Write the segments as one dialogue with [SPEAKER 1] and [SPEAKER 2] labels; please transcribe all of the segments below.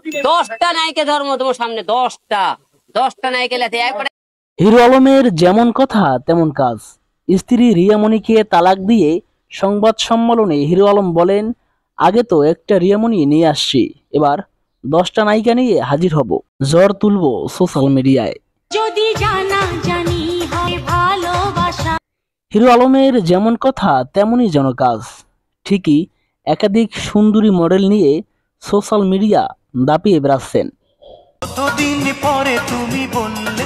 [SPEAKER 1] 10টা নায়িকা ধর্ম তোমার সামনে, 10টা নায়িকা লেতে একবারে।
[SPEAKER 2] হিরো আলমের যেমন কথা তেমন কাজ। স্ত্রী রিয়ামণিকে তালাক দিয়ে সংবাদ সম্মেলনে হিরো আলম বলেন, আগে তো একটা রিয়ামণি নিয়ে আসছি, এবার 10টা নায়িকা নিয়ে হাজির হব, ঝড় তুলবো সোশ্যাল মিডিয়ায়।
[SPEAKER 3] যদি জানা জানি হয় ভালোবাসা।
[SPEAKER 2] হিরো আলমের যেমন কথা তেমনই যেন কাজ। ঠিকই একাধিক সুন্দরী মডেল নিয়ে সোশ্যাল মিডিয়া দাপিয়ে বেড়াচ্ছেন।
[SPEAKER 4] কতদিন পরে তুমি বললে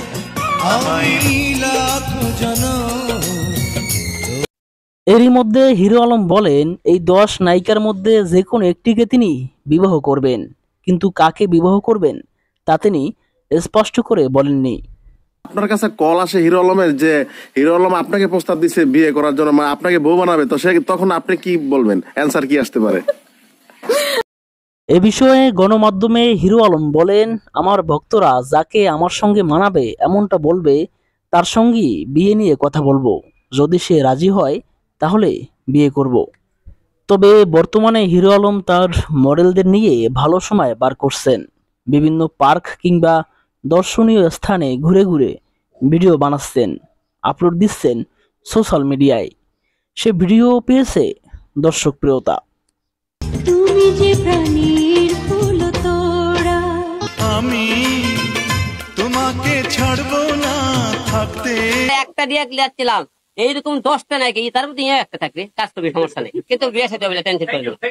[SPEAKER 2] এরই মধ্যে হিরো আলম বলেন, এই 10 নায়িকার মধ্যে যে কোনো একটিকে তিনি বিবাহ করবেন, কিন্তু কাকে বিবাহ করবেন তা তিনি স্পষ্ট করে বলেননি।
[SPEAKER 5] আপনার কাছে কল আসে হিরো আলমের যে হিরো আলম আপনাকে প্রস্তাব দিচ্ছে বিয়ে করার জন্য, মানে আপনাকে বউ বানাবে, তো সে তখন আপনি কি বলবেন? অ্যানসার কি আসতে পারে?
[SPEAKER 2] এ বিষয়ে গণমাধ্যমে হিরো আলম বলেন, আমার ভক্তরা যাকে আমার সঙ্গে মানাবে এমনটা বলবে তার সঙ্গেই বিয়ে নিয়ে কথা বলবো, যদি সে রাজি হয় তাহলে বিয়ে করব। তবে বর্তমানে হিরো আলম তার মডেলদের নিয়ে ভালো সময় পার করছেন। বিভিন্ন পার্ক কিংবা দর্শনীয় স্থানে ঘুরে ঘুরে ভিডিও বানাচ্ছেন, আপলোড দিচ্ছেন সোশ্যাল মিডিয়ায়। সে ভিডিও পেয়েছে দর্শক প্রিয়তা।
[SPEAKER 3] তুমি যে প্রাণীর ফুল তোড়া,
[SPEAKER 4] আমি তোমাকে ছাড়বো না থাকতে।
[SPEAKER 1] একটা দিয়ে যাচ্ছিলাম, এইরকম 10টা নায়িকা, তার মধ্যে একটা থাকবে, কাজ করবে, সমস্যা নেই, কিন্তু বিয়ে সাথে টেনশন করবে।